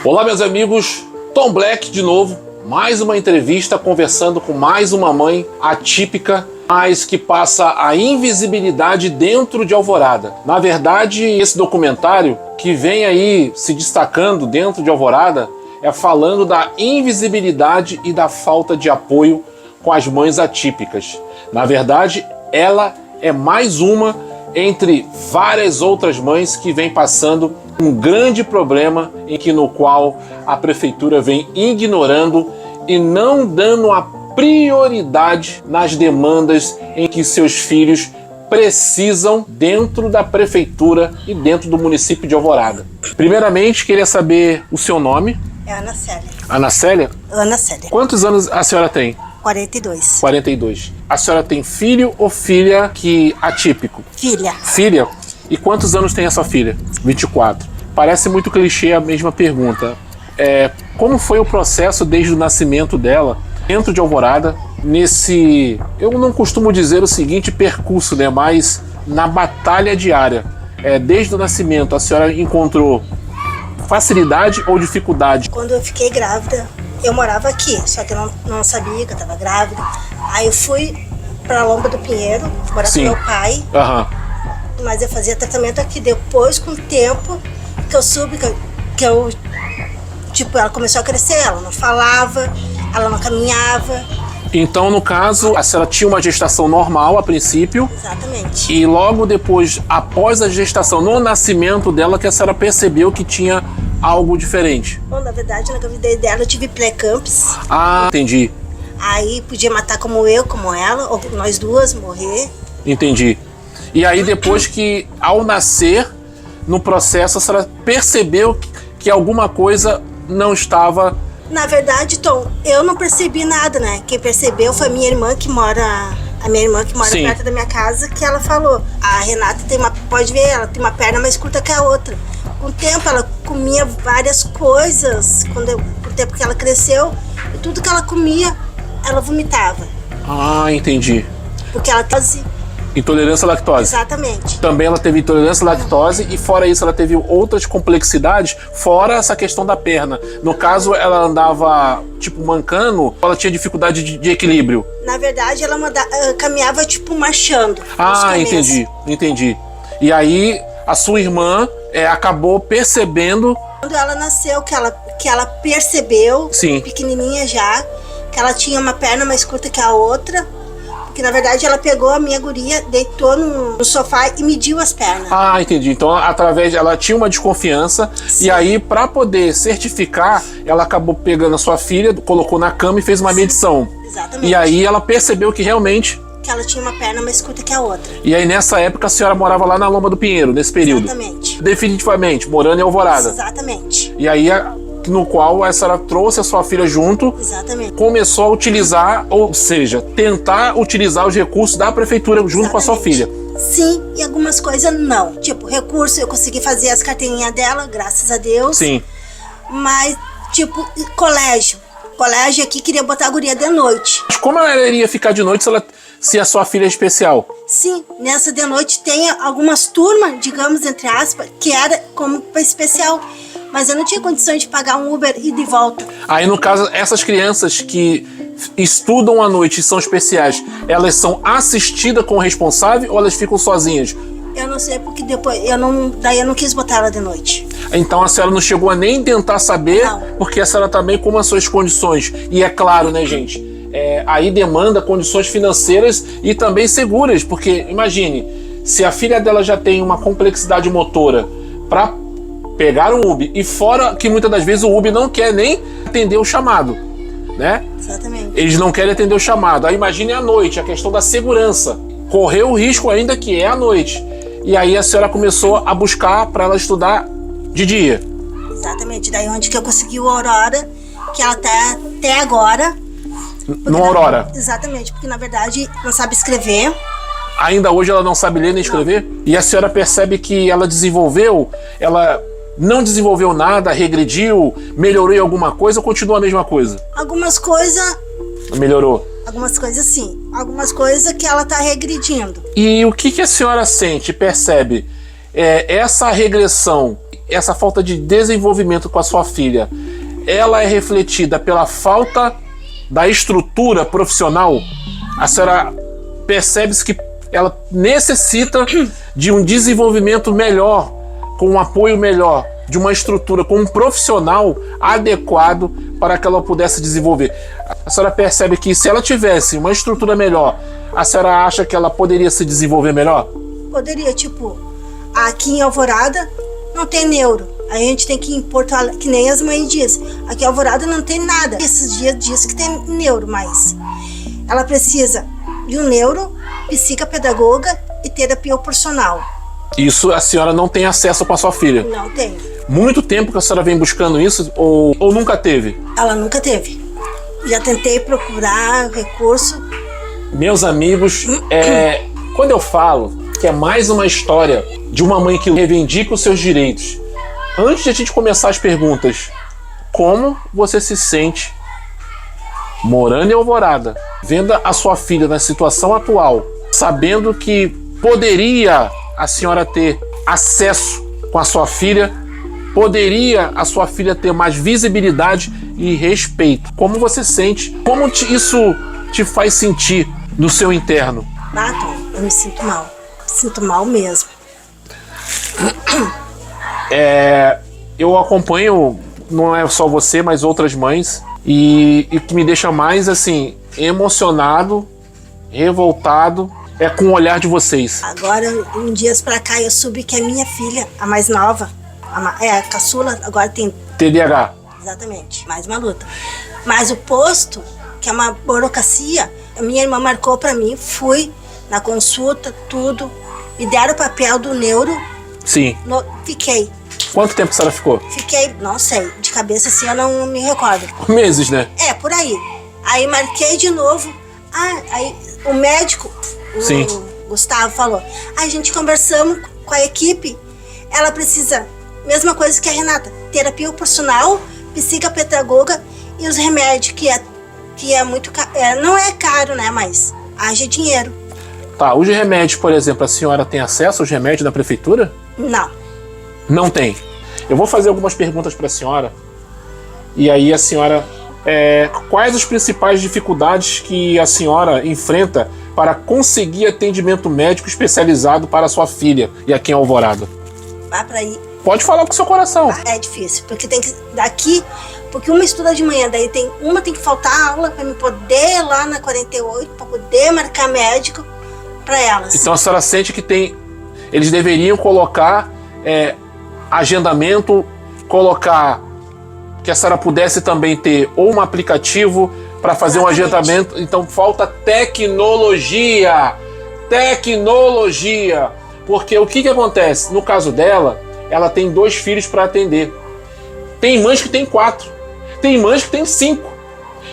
Olá, meus amigos, Tom Black de novo, mais uma entrevista conversando com mais uma mãe atípica, mas que passa a invisibilidade dentro de Alvorada. Na verdade, esse documentário que vem aí se destacando dentro de Alvorada é falando da invisibilidade e da falta de apoio com as mães atípicas. Na verdade, ela é mais uma entre várias outras mães que vem passando um grande problema no qual a prefeitura vem ignorando e não dando a prioridade nas demandas em que seus filhos precisam dentro da prefeitura e dentro do município de Alvorada. Primeiramente, queria saber o seu nome. É Ana Célia. Ana Célia? Ana Célia. Quantos anos a senhora tem? 42. 42. A senhora tem filho ou filha que atípico? Filha. Filha? E quantos anos tem a sua filha? 24. Parece muito clichê a mesma pergunta. Como foi o processo desde o nascimento dela dentro de Alvorada, nesse, eu não costumo dizer o seguinte percurso, né, mas na batalha diária. Desde o nascimento, a senhora encontrou facilidade ou dificuldade? Quando eu fiquei grávida, eu morava aqui, só que eu não sabia que eu estava grávida. Aí eu fui para Lomba do Pinheiro, morar com meu pai. Mas eu fazia tratamento aqui. Depois, com o tempo, que eu soube que eu tipo, ela começou a crescer, ela não falava, ela não caminhava. Então, no caso, a senhora tinha uma gestação normal a princípio. Exatamente. E logo depois, após a gestação, no nascimento dela, que a senhora percebeu que tinha algo diferente. Bom, na verdade, na gravidez dela eu tive pré-eclâmpsia. Ah, entendi. Aí podia matar como eu, como ela, ou nós duas morrer. Entendi. E aí depois que, ao nascer, no processo, a senhora percebeu que alguma coisa não estava... Na verdade, Tom, eu não percebi nada, né? Quem percebeu foi a minha irmã que mora... A minha irmã que mora Sim. perto da minha casa, que ela falou. A Renata tem uma... Pode ver, ela tem uma perna mais curta que a outra. Com o tempo, ela comia várias coisas. Com o tempo que ela cresceu, e tudo que ela comia, ela vomitava. Ah, entendi. Porque ela tem... Intolerância à lactose. Exatamente. Também ela teve intolerância à lactose e fora isso ela teve outras complexidades, fora essa questão da perna. No caso, ela andava, tipo, mancando, ela tinha dificuldade de equilíbrio. Na verdade, ela caminhava, tipo, marchando. Ah, entendi. E aí, a sua irmã acabou percebendo... Quando ela nasceu, que ela percebeu, Sim. Pequenininha já, que ela tinha uma perna mais curta que a outra. Que na verdade ela pegou a minha guria, deitou no sofá e mediu as pernas. Ah, entendi. Então, ela tinha uma desconfiança. Sim. E aí, para poder certificar, ela acabou pegando a sua filha, colocou na cama e fez uma medição. Exatamente. E aí ela percebeu que realmente... Que ela tinha uma perna mais curta que a outra. E aí nessa época a senhora morava lá na Lomba do Pinheiro, nesse período? Exatamente. Definitivamente, morando em Alvorada. Exatamente. E aí, no qual a senhora trouxe a sua filha junto, exatamente, começou a utilizar, ou seja, tentar utilizar os recursos da prefeitura junto com a sua filha. Sim, e algumas coisas não. Tipo, recurso, eu consegui fazer as carteirinhas dela, graças a Deus. Sim. Mas, tipo, colégio. Colégio aqui queria botar a guria de noite. Mas como ela iria ficar de noite se a sua filha é especial? Sim, nessa de noite tem algumas turmas, digamos, entre aspas, que era como especial. Mas eu não tinha condições de pagar um Uber e de volta. Aí, no caso, essas crianças que estudam à noite e são especiais, elas são assistidas com o responsável ou elas ficam sozinhas? Eu não sei, porque depois daí eu não quis botar ela de noite. Então a senhora não chegou a nem tentar saber, não. Porque a senhora também, como as suas condições, e é claro, né, gente, aí demanda condições financeiras e também seguras, porque imagine, se a filha dela já tem uma complexidade motora para pegar um Uber, e fora que muitas das vezes o Uber não quer nem atender o chamado, né? Exatamente. Eles não querem atender o chamado. Aí imagine à noite, a questão da segurança. Correu o risco ainda que é à noite. E aí a senhora começou a buscar para ela estudar de dia. Exatamente. Daí onde que eu consegui o Aurora, que ela tá até agora. No Aurora? Exatamente, porque na verdade não sabe escrever. Ainda hoje ela não sabe ler nem escrever? Não. E a senhora percebe que ela não desenvolveu nada, regrediu, melhorou em alguma coisa ou continua a mesma coisa? Algumas coisas... Melhorou? Algumas coisas sim. Algumas coisas que ela tá regredindo. E o que a senhora sente, percebe? Essa regressão essa falta de desenvolvimento com a sua filha, ela é refletida pela falta da estrutura profissional? A senhora percebe-se que ela necessita de um desenvolvimento melhor, com um apoio melhor, de uma estrutura, com um profissional adequado para que ela pudesse desenvolver. A senhora percebe que se ela tivesse uma estrutura melhor, a senhora acha que ela poderia se desenvolver melhor? Poderia, tipo, aqui em Alvorada não tem neuro. A gente tem que ir em Porto Alegre, que nem as mães dizem. Aqui em Alvorada não tem nada. Esses dias diz que tem neuro, mas ela precisa de um neuro, psicopedagoga e terapia ocupacional. Isso a senhora não tem acesso com a sua filha? Não tem. Muito tempo que a senhora vem buscando isso ou nunca teve? Ela nunca teve. Já tentei procurar recurso. Meus amigos, quando eu falo que é mais uma história de uma mãe que reivindica os seus direitos, antes de a gente começar as perguntas, como você se sente morando em Alvorada, vendo a sua filha na situação atual, sabendo que poderia a senhora ter acesso com a sua filha, poderia a sua filha ter mais visibilidade e respeito? Como você sente? Como isso te faz sentir no seu interno? Tom, eu me sinto mal. Sinto mal mesmo. Eu acompanho, não é só você, mas outras mães, e o que me deixa mais assim emocionado, revoltado, é com o olhar de vocês. Agora, dias pra cá, eu soube que a minha filha, a mais nova, a caçula, agora tem TDAH. Exatamente, mais uma luta. Mas o posto, que é uma burocracia, a minha irmã marcou pra mim, fui na consulta, tudo, me deram o papel do neuro. Sim. Fiquei. Quanto tempo a senhora ficou? Fiquei, não sei, de cabeça assim eu não me recordo. Meses, né? Por aí. Aí marquei de novo. Aí o médico, Sim. o Gustavo, falou: a gente conversamos com a equipe, ela precisa, mesma coisa que a Renata, terapia ocupacional, psicopedagoga e os remédios, que é muito caro. Não é caro, né? Mas haja dinheiro. Tá, os remédios, por exemplo, a senhora tem acesso aos remédios da prefeitura? Não. Não tem. Eu vou fazer algumas perguntas para a senhora. E aí a senhora... quais as principais dificuldades que a senhora enfrenta para conseguir atendimento médico especializado para a sua filha e aqui em Alvorada? Vá para aí. Pode falar com o seu coração. É difícil, porque tem que... Daqui... Porque uma estuda de manhã, daí uma tem que faltar aula para me poder ir lá na 48, para poder marcar médico para elas. Então a senhora sente que eles deveriam colocar agendamento, colocar que a senhora pudesse também ter ou um aplicativo para fazer um agendamento. Então falta tecnologia. Tecnologia. Porque o que acontece? No caso dela, ela tem 2 filhos para atender. Tem mães que tem 4. Tem mães que tem 5.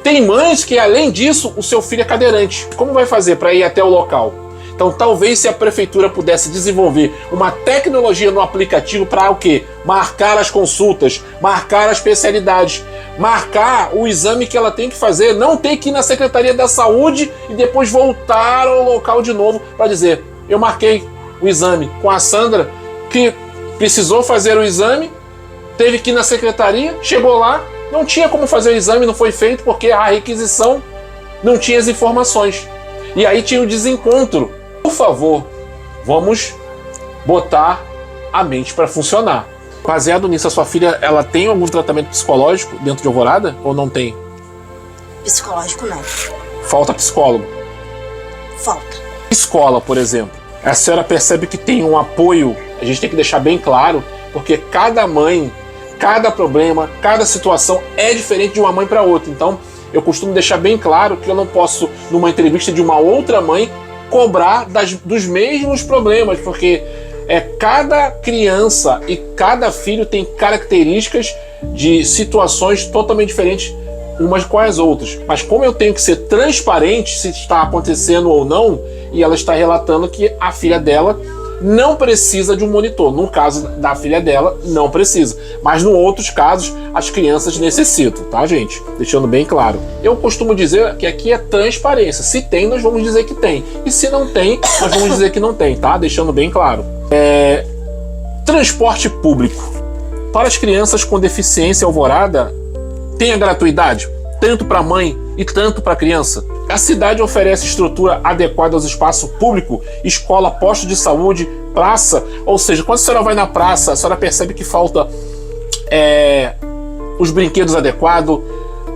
Tem mães que, além disso, o seu filho é cadeirante. Como vai fazer para ir até o local? Então, talvez se a prefeitura pudesse desenvolver uma tecnologia no aplicativo para o quê? Marcar as consultas, marcar as especialidades, marcar o exame que ela tem que fazer, não ter que ir na Secretaria da Saúde e depois voltar ao local de novo para dizer: eu marquei o exame com a Sandra, que precisou fazer o exame, teve que ir na secretaria, chegou lá, não tinha como fazer o exame, não foi feito porque a requisição não tinha as informações. E aí tinha o desencontro. Por favor, vamos botar a mente para funcionar. Baseado nisso, a sua filha, ela tem algum tratamento psicológico dentro de Alvorada ou não tem? Psicológico não. Falta psicólogo? Falta. Escola, por exemplo. A senhora percebe que tem um apoio, a gente tem que deixar bem claro, porque cada mãe, cada problema, cada situação é diferente de uma mãe para outra. Então, eu costumo deixar bem claro que eu não posso, numa entrevista de uma outra mãe, cobrar dos mesmos problemas, porque cada criança e cada filho tem características de situações totalmente diferentes umas com as outras. Mas como eu tenho que ser transparente se está acontecendo ou não, e ela está relatando que a filha dela não precisa de um monitor. No caso da filha dela, não precisa. Mas em outros casos, as crianças necessitam, tá, gente? Deixando bem claro. Eu costumo dizer que aqui é transparência. Se tem, nós vamos dizer que tem. E se não tem, nós vamos dizer que não tem, tá? Deixando bem claro. Transporte público. para as crianças com deficiência em Alvorada, tem a gratuidade, tanto para a mãe e tanto para a criança. A cidade oferece estrutura adequada aos espaços públicos, escola, posto de saúde, praça. Ou seja, quando a senhora vai na praça, a senhora percebe que falta os brinquedos adequados.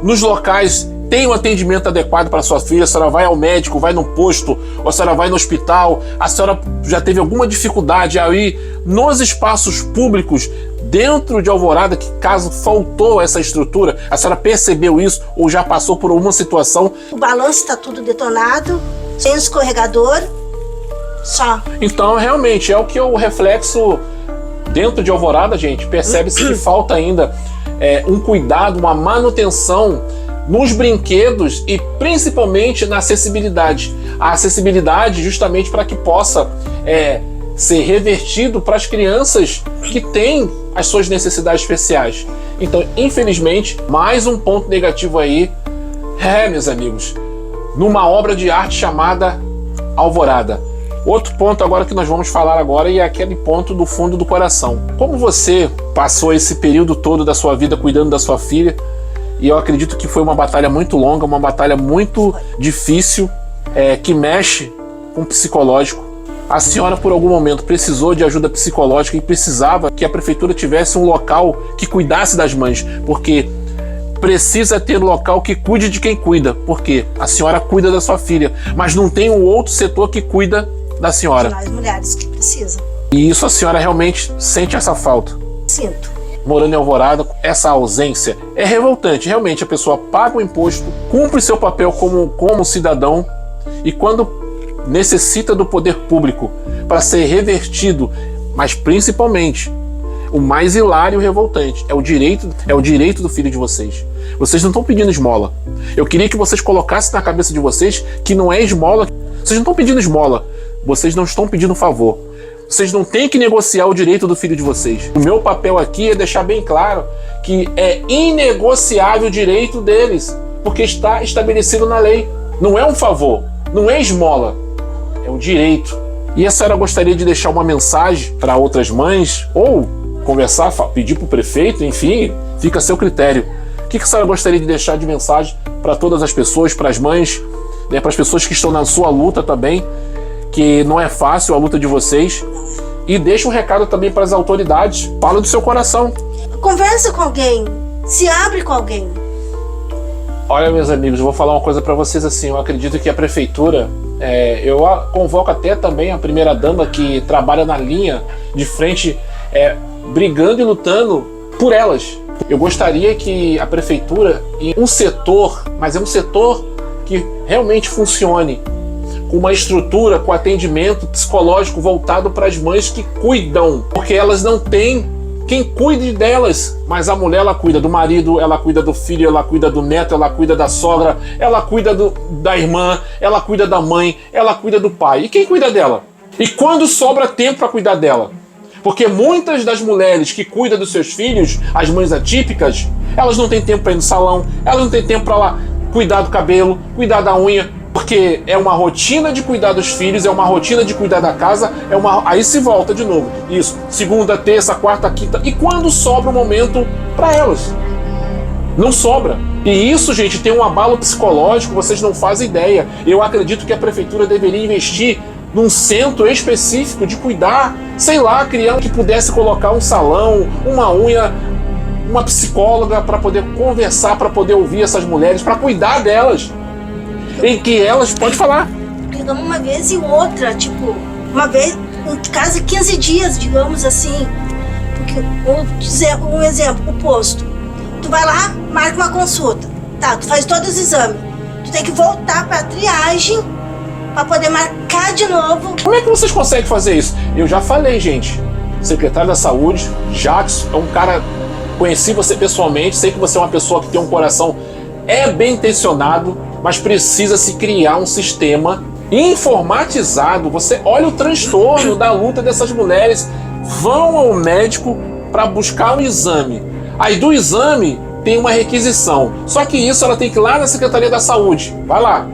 Nos locais tem um atendimento adequado para sua filha. A senhora vai ao médico, vai no posto, ou a senhora vai no hospital. A senhora já teve alguma dificuldade aí nos espaços públicos dentro de Alvorada, que caso faltou essa estrutura, a senhora percebeu isso ou já passou por alguma situação? O balanço está tudo detonado, sem escorregador, só. Então, realmente, é o que o reflexo dentro de Alvorada, gente, percebe-se que falta ainda um cuidado, uma manutenção nos brinquedos e principalmente na acessibilidade. A acessibilidade justamente para que possa ser revertido para as crianças que têm as suas necessidades especiais. Então, infelizmente, mais um ponto negativo aí, meus amigos, numa obra de arte chamada Alvorada. Outro ponto agora que nós vamos falar agora é aquele ponto do fundo do coração. Como você passou esse período todo da sua vida cuidando da sua filha, e eu acredito que foi uma batalha muito longa, uma batalha muito difícil, que mexe com o psicológico. A senhora, por algum momento, precisou de ajuda psicológica e precisava que a prefeitura tivesse um local que cuidasse das mães, porque precisa ter um local que cuide de quem cuida, porque a senhora cuida da sua filha, mas não tem um outro setor que cuida da senhora. Nós mulheres que precisam. E isso a senhora realmente sente essa falta? Sinto. Morando em Alvorada, essa ausência é revoltante. Realmente, a pessoa paga o imposto, cumpre seu papel como cidadão, e quando necessita do poder público para ser revertido, mas principalmente o mais hilário e revoltante é o direito do filho de vocês. Vocês não estão pedindo esmola. Eu queria que vocês colocassem na cabeça de vocês que não é esmola. Vocês não estão pedindo esmola, vocês não estão pedindo favor. Vocês não têm que negociar o direito do filho de vocês. O meu papel aqui é deixar bem claro que é inegociável o direito deles, porque está estabelecido na lei. Não é um favor, não é esmola, é um direito. E a senhora gostaria de deixar uma mensagem para outras mães, ou conversar, pedir para o prefeito, enfim, fica a seu critério. O que a senhora gostaria de deixar de mensagem para todas as pessoas, para as mães, para as pessoas que estão na sua luta também, que não é fácil a luta de vocês? E deixa um recado também para as autoridades. Fala do seu coração. Conversa com alguém, se abre com alguém. Olha, meus amigos, eu vou falar uma coisa para vocês assim. Eu acredito que a prefeitura, eu convoco até também a primeira-dama que trabalha na linha de frente, brigando e lutando por elas. Eu gostaria que a prefeitura, em um setor, mas é um setor que realmente funcione, com uma estrutura, com atendimento psicológico voltado para as mães que cuidam, porque elas não têm quem cuide delas, mas a mulher, ela cuida do marido, ela cuida do filho, ela cuida do neto, ela cuida da sogra, ela cuida da irmã, ela cuida da mãe, ela cuida do pai. E quem cuida dela? E quando sobra tempo para cuidar dela? Porque muitas das mulheres que cuidam dos seus filhos, as mães atípicas, elas não têm tempo para ir no salão, elas não têm tempo para lá cuidar do cabelo, cuidar da unha, porque é uma rotina de cuidar dos filhos, é uma rotina de cuidar da casa, aí se volta de novo. Isso, segunda, terça, quarta, quinta, e quando sobra um momento para elas? Não sobra. E isso, gente, tem um abalo psicológico, vocês não fazem ideia. Eu acredito que a prefeitura deveria investir num centro específico de cuidar, sei lá, criar que pudesse colocar um salão, uma unha, uma psicóloga para poder conversar, para poder ouvir essas mulheres, para cuidar delas. Em que elas, pode falar. Ligamos uma vez e outra, tipo, uma vez, em casa 15 dias, digamos assim. Porque, vou dizer um exemplo, o posto. Tu vai lá, marca uma consulta. Tá, tu faz todos os exames. Tu tem que voltar pra triagem para poder marcar de novo. Como é que vocês conseguem fazer isso? Eu já falei, gente. Secretário da Saúde, Jackson, é um cara... Conheci você pessoalmente, sei que você é uma pessoa que tem um coração bem intencionado, mas precisa se criar um sistema informatizado. Você olha o transtorno da luta dessas mulheres. Vão ao médico para buscar um exame. Aí do exame tem uma requisição. Só que isso ela tem que ir lá na Secretaria da Saúde. Vai lá.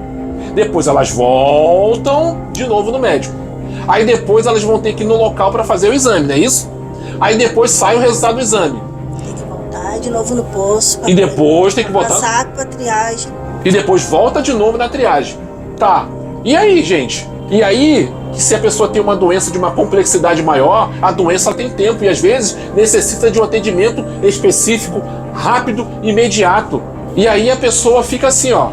Depois elas voltam de novo no médico. Aí depois elas vão ter que ir no local para fazer o exame, não é isso? Aí depois sai o resultado do exame. Vai de novo no poço. E depois tem que voltar. Passar pra triagem. E depois volta de novo na triagem. Tá. E aí, gente? E aí, que se a pessoa tem uma doença de uma complexidade maior, a doença tem tempo e às vezes necessita de um atendimento específico, rápido, imediato. E aí a pessoa fica assim, ó,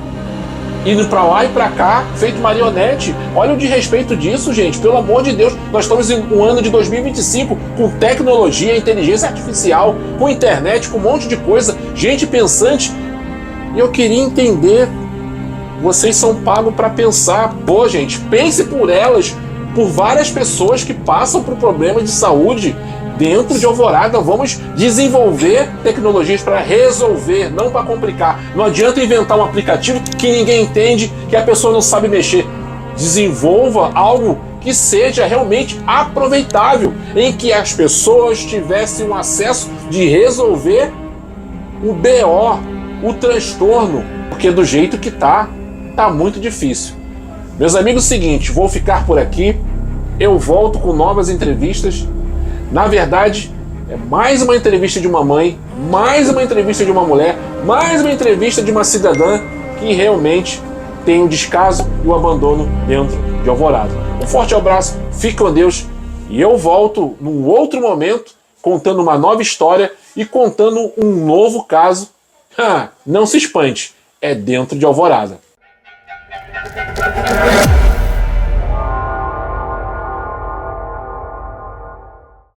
indo pra lá e pra cá, feito marionete. Olha o desrespeito disso, gente. Pelo amor de Deus, nós estamos em um ano de 2025 com tecnologia, inteligência artificial, com internet, com um monte de coisa, gente pensante. E eu queria entender, vocês são pagos para pensar. Pô, gente, pense por elas, por várias pessoas que passam por problemas de saúde dentro de Alvorada. Vamos desenvolver tecnologias para resolver, não para complicar. Não adianta inventar um aplicativo que ninguém entende, que a pessoa não sabe mexer. Desenvolva algo que seja realmente aproveitável, em que as pessoas tivessem um acesso de resolver o BO, o transtorno, porque do jeito que tá muito difícil. Meus amigos, seguinte, vou ficar por aqui, eu volto com novas entrevistas. Na verdade, é mais uma entrevista de uma mãe, mais uma entrevista de uma mulher, mais uma entrevista de uma cidadã que realmente tem o descaso e o abandono dentro de Alvorada. Um forte abraço, fique com Deus e eu volto num outro momento contando uma nova história e contando um novo caso. Não se espante, é dentro de Alvorada.